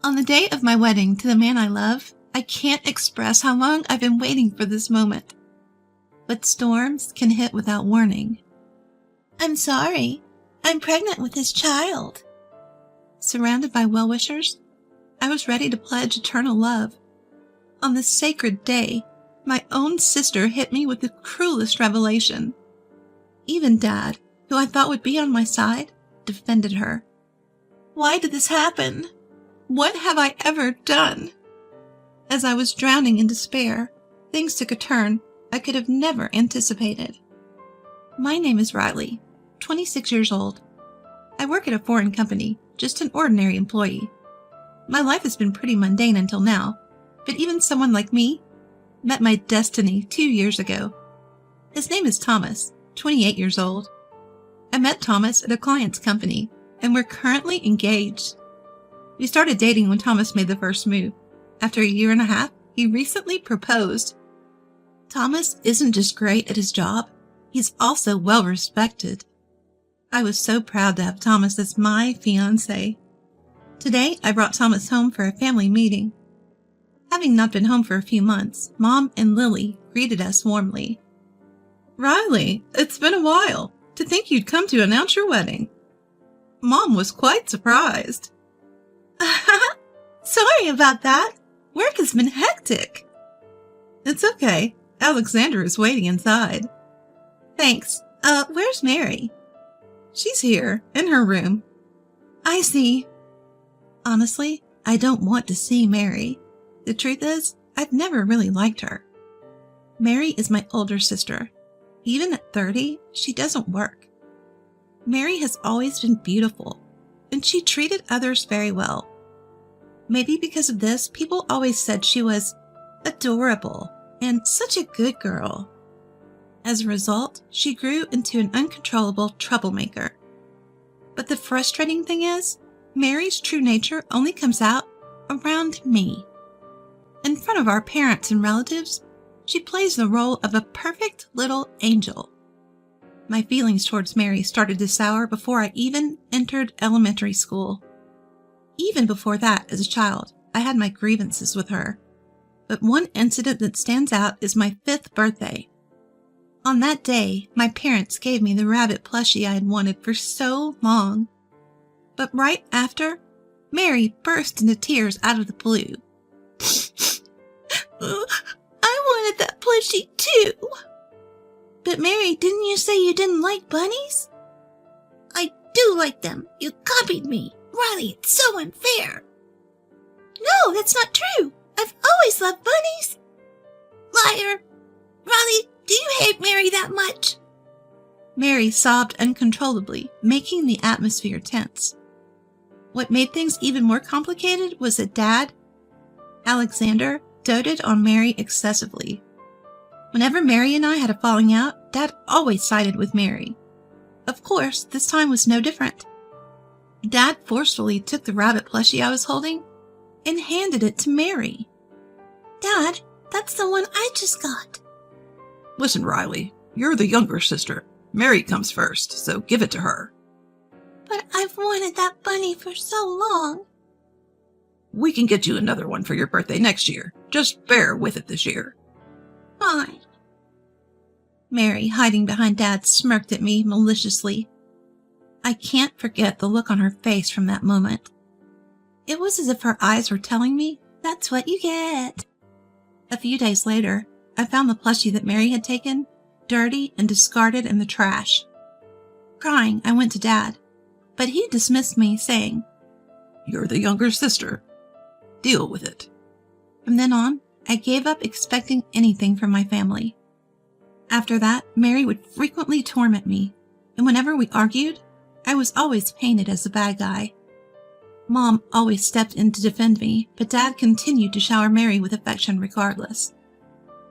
On the day of my wedding to the man I love, I can't express how long I've been waiting for this moment. But storms can hit without warning. I'm sorry. I'm pregnant with his child. Surrounded by well-wishers, I was ready to pledge eternal love. On this sacred day, my own sister hit me with the cruelest revelation. Even Dad, who I thought would be on my side, defended her. Why did this happen? What have I ever done? As I was drowning in despair, things took a turn I could have never anticipated. My name is Riley, 26 years old. I work at a foreign company, just an ordinary employee. My life has been pretty mundane until now, but even someone like me met my destiny 2 years ago. His name is Thomas, 28 years old. I met Thomas at a client's company, and we're currently engaged. We started dating when Thomas made the first move. After a year and a half, he recently proposed. Thomas isn't just great at his job, he's also well respected. I was so proud to have Thomas as my fiancé. Today, I brought Thomas home for a family meeting. Having not been home for a few months, Mom and Lily greeted us warmly. Riley, it's been a while. To think you'd come to announce your wedding. Mom was quite surprised. Sorry about that. Work has been hectic. It's okay. Alexander is waiting inside. Thanks. Where's Mary? She's here, in her room. I see. Honestly, I don't want to see Mary. The truth is, I've never really liked her. Mary is my older sister. Even at 30, she doesn't work. Mary has always been beautiful, and she treated others very well. Maybe because of this, people always said she was adorable and such a good girl. As a result, she grew into an uncontrollable troublemaker. But the frustrating thing is, Mary's true nature only comes out around me. In front of our parents and relatives, she plays the role of a perfect little angel. My feelings towards Mary started to sour before I even entered elementary school. Even before that, as a child, I had my grievances with her. But one incident that stands out is my 5th birthday. On that day, my parents gave me the rabbit plushie I had wanted for so long. But right after, Mary burst into tears out of the blue. I wanted that plushie too. But Mary, didn't you say you didn't like bunnies? I do like them. You copied me. Riley, it's so unfair. No, that's not true. I've always loved bunnies. Liar. Riley, do you hate Mary that much? Mary sobbed uncontrollably, making the atmosphere tense. What made things even more complicated was that Dad, Alexander, doted on Mary excessively. Whenever Mary and I had a falling out, Dad always sided with Mary. Of course, this time was no different. Dad forcefully took the rabbit plushie I was holding and handed it to Mary. Dad, that's the one I just got. Listen, Riley, you're the younger sister. Mary comes first, so give it to her. But I've wanted that bunny for so long. We can get you another one for your birthday next year. Just bear with it this year. Fine. Mary, hiding behind Dad, smirked at me maliciously. I can't forget the look on her face from that moment. It was as if her eyes were telling me, that's what you get. A few days later, I found the plushie that Mary had taken, dirty and discarded in the trash. Crying, I went to Dad, but he dismissed me, saying, You're the younger sister. Deal with it. From then on, I gave up expecting anything from my family. After that, Mary would frequently torment me, and whenever we argued, I was always painted as the bad guy. Mom always stepped in to defend me, but Dad continued to shower Mary with affection regardless.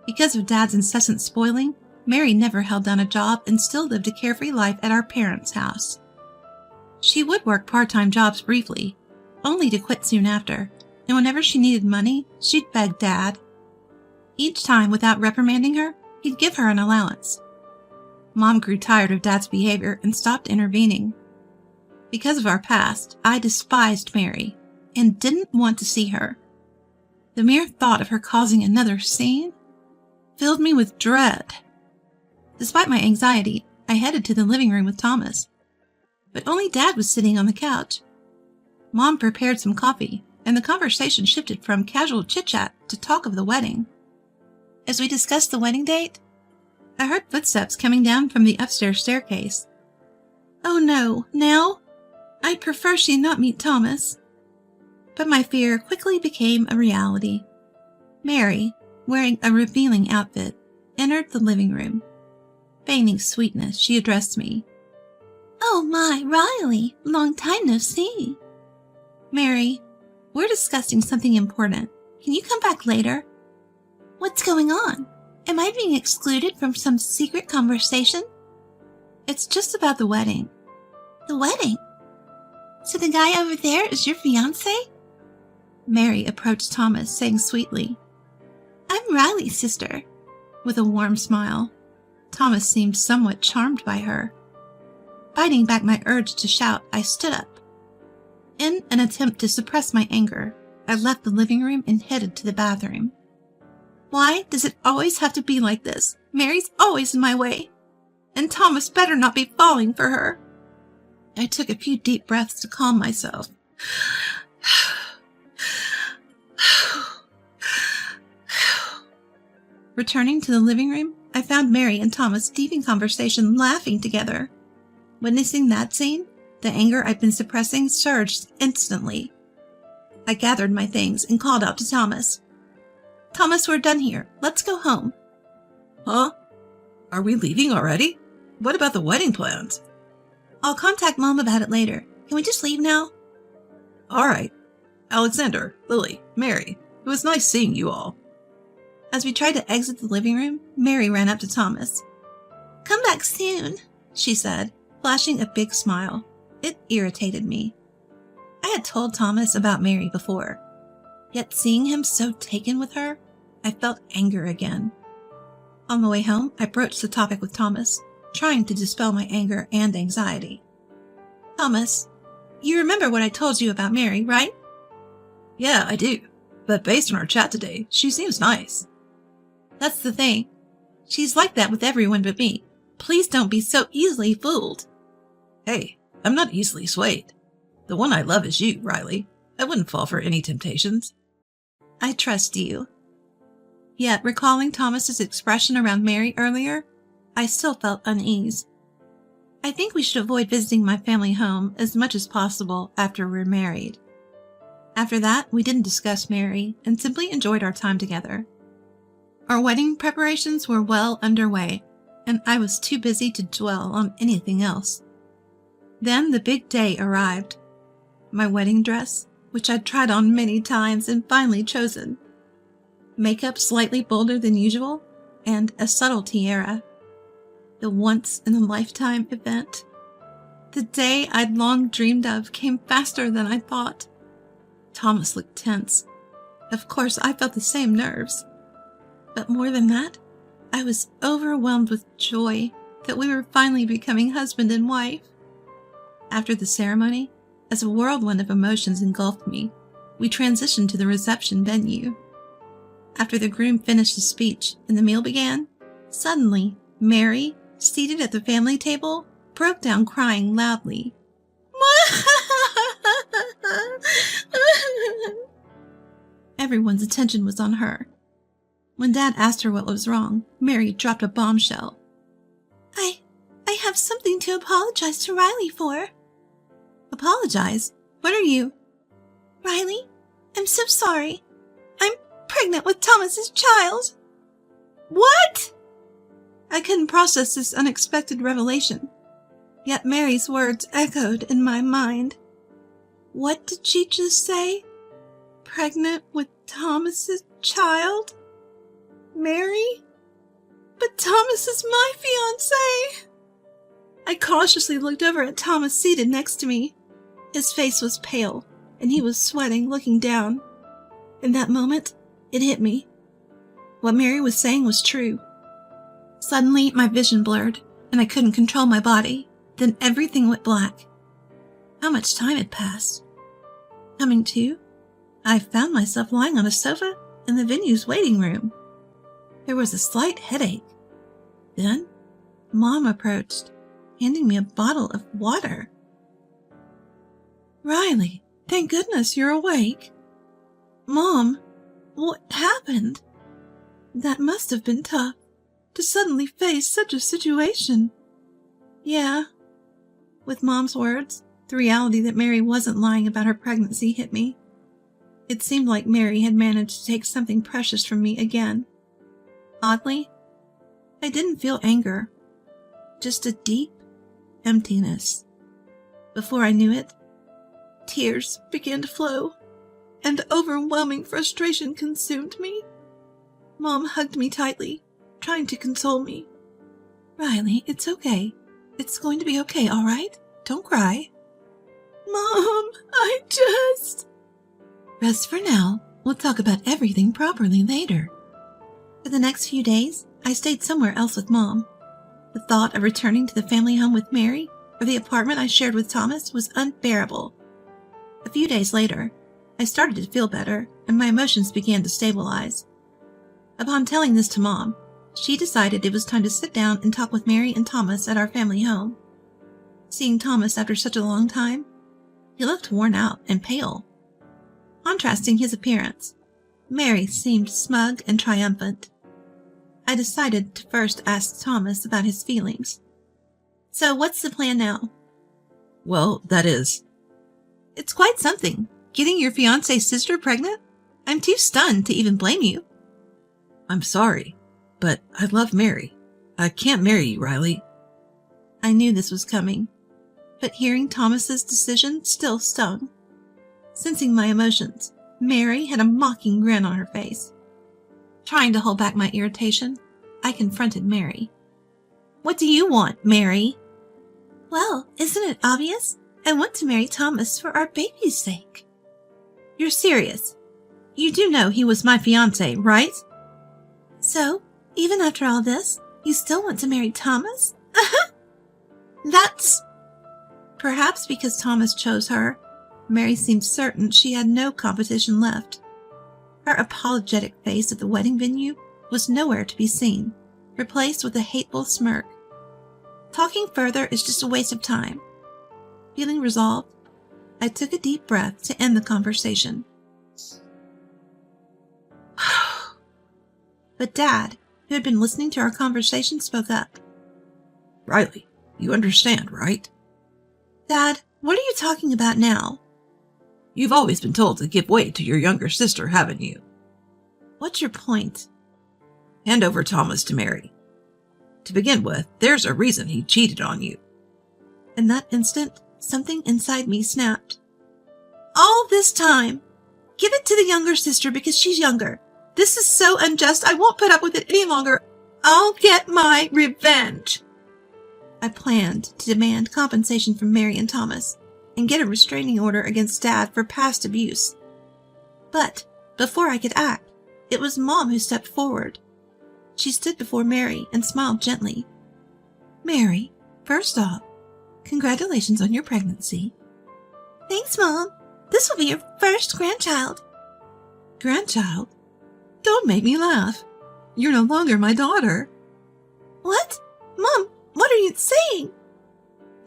Because of Dad's incessant spoiling, Mary never held down a job and still lived a carefree life at our parents' house. She would work part-time jobs briefly, only to quit soon after, and whenever she needed money, she'd beg Dad. Each time, without reprimanding her, he'd give her an allowance. Mom grew tired of Dad's behavior and stopped intervening. Because of our past, I despised Mary, and didn't want to see her. The mere thought of her causing another scene filled me with dread. Despite my anxiety, I headed to the living room with Thomas, but only Dad was sitting on the couch. Mom prepared some coffee, and the conversation shifted from casual chit-chat to talk of the wedding. As we discussed the wedding date, I heard footsteps coming down from the upstairs staircase. Oh no, now? I'd prefer she not meet Thomas. But my fear quickly became a reality. Mary, wearing a revealing outfit, entered the living room. Feigning sweetness, she addressed me. Oh my, Riley, long time no see. Mary, we're discussing something important. Can you come back later? What's going on? Am I being excluded from some secret conversation? It's just about the wedding. The wedding? So the guy over there is your fiancé? Mary approached Thomas, saying sweetly, I'm Riley's sister, with a warm smile. Thomas seemed somewhat charmed by her. Fighting back my urge to shout, I stood up. In an attempt to suppress my anger, I left the living room and headed to the bathroom. Why does it always have to be like this? Mary's always in my way, and Thomas better not be falling for her. I took a few deep breaths to calm myself. Returning to the living room, I found Mary and Thomas deep in conversation, laughing together. Witnessing that scene, the anger I'd been suppressing surged instantly. I gathered my things and called out to Thomas. Thomas, we're done here. Let's go home. Huh? Are we leaving already? What about the wedding plans? I'll contact Mom about it later. Can we just leave now? All right. Alexander, Lily, Mary, it was nice seeing you all. As we tried to exit the living room, Mary ran up to Thomas. Come back soon, she said, flashing a big smile. It irritated me. I had told Thomas about Mary before, yet seeing him so taken with her, I felt anger again. On the way home, I broached the topic with Thomas, trying to dispel my anger and anxiety. Thomas, you remember what I told you about Mary, right? Yeah, I do. But based on our chat today, she seems nice. That's the thing. She's like that with everyone but me. Please don't be so easily fooled. Hey, I'm not easily swayed. The one I love is you, Riley. I wouldn't fall for any temptations. I trust you. Yet, recalling Thomas's expression around Mary earlier, I still felt unease. I think we should avoid visiting my family home as much as possible after we're married. After that, we didn't discuss Mary and simply enjoyed our time together. Our wedding preparations were well underway, and I was too busy to dwell on anything else. Then the big day arrived. My wedding dress, which I'd tried on many times and finally chosen. Makeup slightly bolder than usual, and a subtle tiara. The once-in-a-lifetime event. The day I'd long dreamed of came faster than I thought. Thomas looked tense. Of course, I felt the same nerves. But more than that, I was overwhelmed with joy that we were finally becoming husband and wife. After the ceremony, as a whirlwind of emotions engulfed me, we transitioned to the reception venue. After the groom finished his speech and the meal began, suddenly, Mary, seated at the family table, broke down crying loudly. Everyone's attention was on her. When Dad asked her what was wrong, Mary dropped a bombshell. I have something to apologize to Riley for. Apologize? What are you? Riley, I'm so sorry. I'm pregnant with Thomas's child. What? I couldn't process this unexpected revelation. Yet Mary's words echoed in my mind. What did she just say? Pregnant with Thomas's child? Mary? But Thomas is my fiancé. I cautiously looked over at Thomas seated next to me. His face was pale, and he was sweating, looking down. In that moment, it hit me. What Mary was saying was true. Suddenly, my vision blurred, and I couldn't control my body. Then everything went black. How much time had passed? Coming to, I found myself lying on a sofa in the venue's waiting room. There was a slight headache. Then, Mom approached, handing me a bottle of water. Riley, thank goodness you're awake. Mom, what happened? That must have been tough, to suddenly face such a situation. Yeah. With Mom's words, the reality that Mary wasn't lying about her pregnancy hit me. It seemed like Mary had managed to take something precious from me again. Oddly, I didn't feel anger, just a deep emptiness. Before I knew it, tears began to flow, and overwhelming frustration consumed me. Mom hugged me tightly, trying to console me. Riley, it's okay. It's going to be okay, all right? Don't cry. Mom, I just... Rest for now. We'll talk about everything properly later. For the next few days, I stayed somewhere else with Mom. The thought of returning to the family home with Mary or the apartment I shared with Thomas was unbearable. A few days later, I started to feel better and my emotions began to stabilize. Upon telling this to Mom, she decided it was time to sit down and talk with Mary and Thomas at our family home. Seeing Thomas after such a long time, he looked worn out and pale. Contrasting his appearance, Mary seemed smug and triumphant. I decided to first ask Thomas about his feelings. So what's the plan now? Well, that is... It's quite something, getting your fiancé's sister pregnant. I'm too stunned to even blame you. I'm sorry, but I love Mary. I can't marry you, Riley. I knew this was coming, but hearing Thomas's decision still stung. Sensing my emotions, Mary had a mocking grin on her face. Trying to hold back my irritation, I confronted Mary. What do you want, Mary? Well, isn't it obvious? I want to marry Thomas for our baby's sake. You're serious? You do know he was my fiancé, right? So, even after all this, you still want to marry Thomas? That's... Perhaps because Thomas chose her, Mary seemed certain she had no competition left. Her apologetic face at the wedding venue was nowhere to be seen, replaced with a hateful smirk. Talking further is just a waste of time. Feeling resolved, I took a deep breath to end the conversation. But Dad, who had been listening to our conversation, spoke up. Riley, you understand, right? Dad, what are you talking about now? You've always been told to give way to your younger sister, haven't you? What's your point? Hand over Thomas to Mary. To begin with, there's a reason he cheated on you. In that instant, something inside me snapped. All this time! Give it to the younger sister because she's younger. This is so unjust, I won't put up with it any longer. I'll get my revenge. I planned to demand compensation from Mary and Thomas and get a restraining order against Dad for past abuse. But before I could act, it was Mom who stepped forward. She stood before Mary and smiled gently. Mary, first off, congratulations on your pregnancy. Thanks, Mom. This will be your first grandchild. Grandchild? Don't make me laugh. You're no longer my daughter. What? Mom, what are you saying?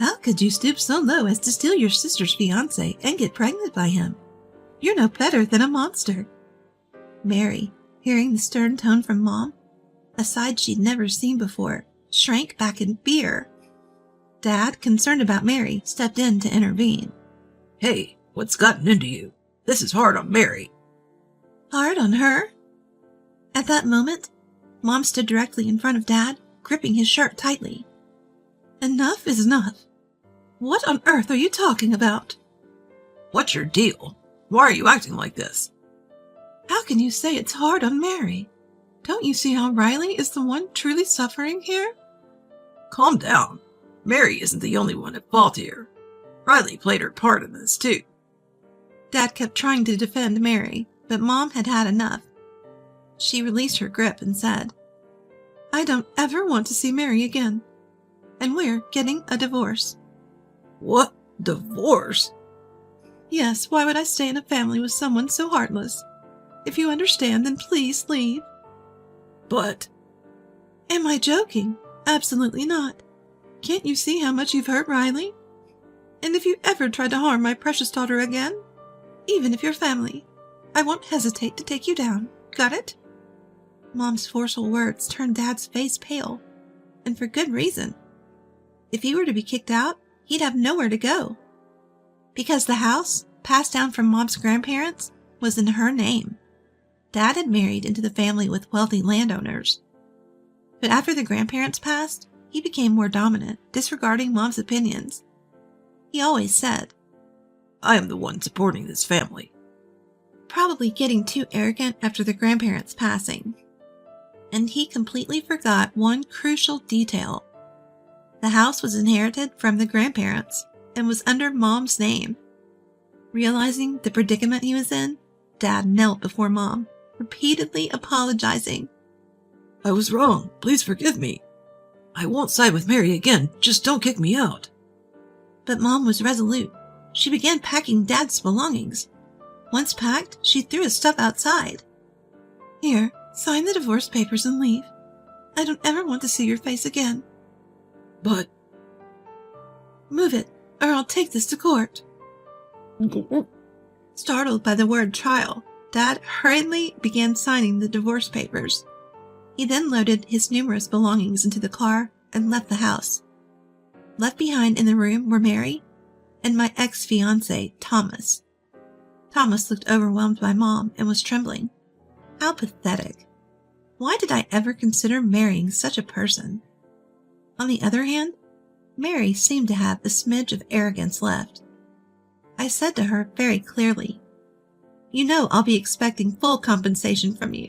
How could you stoop so low as to steal your sister's fiancé and get pregnant by him? You're no better than a monster. Mary, hearing the stern tone from Mom, a side she'd never seen before, shrank back in fear. Dad, concerned about Mary, stepped in to intervene. Hey, what's gotten into you? This is hard on Mary. Hard on her? At that moment, Mom stood directly in front of Dad, gripping his shirt tightly. Enough is enough. What on earth are you talking about? What's your deal? Why are you acting like this? How can you say it's hard on Mary? Don't you see how Riley is the one truly suffering here? Calm down. Mary isn't the only one at fault here. Riley played her part in this too. Dad kept trying to defend Mary, but Mom had had enough. She released her grip and said, I don't ever want to see Mary again. And we're getting a divorce. What? Divorce? Yes, why would I stay in a family with someone so heartless? If you understand, then please leave. But... Am I joking? Absolutely not. Can't you see how much you've hurt Riley? And if you ever try to harm my precious daughter again, even if you're family, I won't hesitate to take you down. Got it? Mom's forceful words turned Dad's face pale, and for good reason. If he were to be kicked out, he'd have nowhere to go. Because the house, passed down from Mom's grandparents, was in her name. Dad had married into the family with wealthy landowners. But after the grandparents passed, he became more dominant, disregarding Mom's opinions. He always said, I am the one supporting this family. Probably getting too arrogant after the grandparents' passing. And he completely forgot one crucial detail. The house was inherited from the grandparents and was under Mom's name. Realizing the predicament he was in, Dad knelt before Mom, repeatedly apologizing. I was wrong. Please forgive me. I won't side with Mary again. Just don't kick me out. But Mom was resolute. She began packing Dad's belongings. Once packed, she threw his stuff outside. Here, sign the divorce papers and leave. I don't ever want to see your face again. But... Move it, or I'll take this to court. Startled by the word trial, Dad hurriedly began signing the divorce papers. He then loaded his numerous belongings into the car and left the house. Left behind in the room were Mary and my ex-fiancé, Thomas. Thomas looked overwhelmed by Mom and was trembling. How pathetic. Why did I ever consider marrying such a person? On the other hand, Mary seemed to have a smidge of arrogance left. I said to her very clearly, You know I'll be expecting full compensation from you.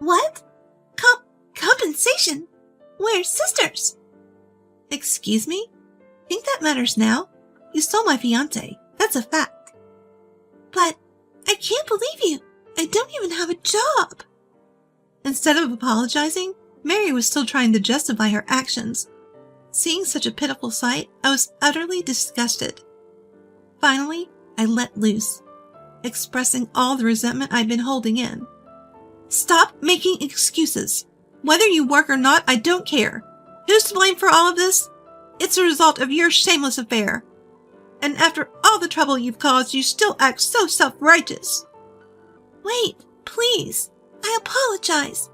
What? Compensation? We're sisters. Excuse me? Think that matters now? You stole my fiancé. That's a fact. But I can't believe you. I don't even have a job. Instead of apologizing, Mary was still trying to justify her actions. Seeing such a pitiful sight, I was utterly disgusted. Finally, I let loose, expressing all the resentment I'd been holding in. Stop making excuses. Whether you work or not, I don't care. Who's to blame for all of this? It's a result of your shameless affair. And after all the trouble you've caused, you still act so self-righteous. Wait, please. I apologize.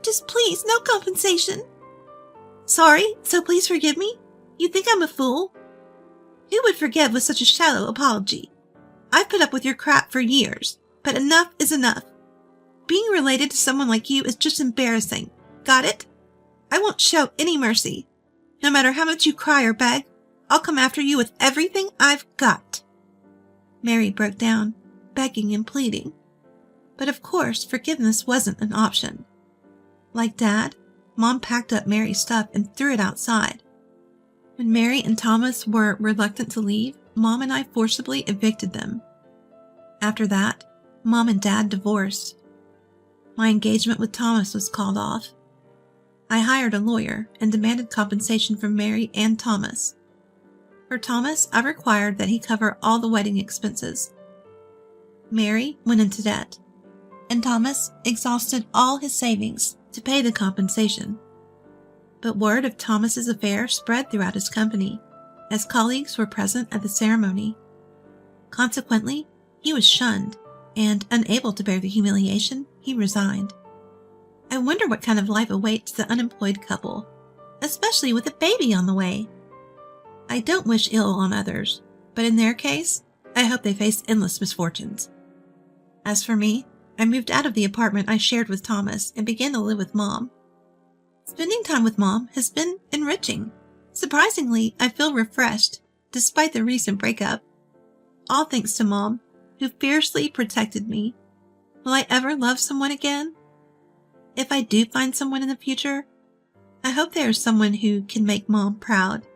Just please, no compensation. Sorry, so please forgive me? You think I'm a fool? Who would forgive with such a shallow apology? I've put up with your crap for years, but enough is enough. Being related to someone like you is just embarrassing. Got it? I won't show any mercy. No matter how much you cry or beg, I'll come after you with everything I've got. Mary broke down, begging and pleading. But of course, forgiveness wasn't an option. Like Dad, Mom packed up Mary's stuff and threw it outside. When Mary and Thomas were reluctant to leave, Mom and I forcibly evicted them. After that, Mom and Dad divorced. My engagement with Thomas was called off. I hired a lawyer and demanded compensation from Mary and Thomas. For Thomas, I required that he cover all the wedding expenses. Mary went into debt, and Thomas exhausted all his savings to pay the compensation. But word of Thomas's affair spread throughout his company, as colleagues were present at the ceremony. Consequently, he was shunned, and unable to bear the humiliation, he resigned. I wonder what kind of life awaits the unemployed couple, especially with a baby on the way. I don't wish ill on others, but in their case, I hope they face endless misfortunes. As for me, I moved out of the apartment I shared with Thomas and began to live with Mom. Spending time with Mom has been enriching. Surprisingly, I feel refreshed, despite the recent breakup. All thanks to Mom, who fiercely protected me. Will I ever love someone again? If I do find someone in the future, I hope they are someone who can make Mom proud.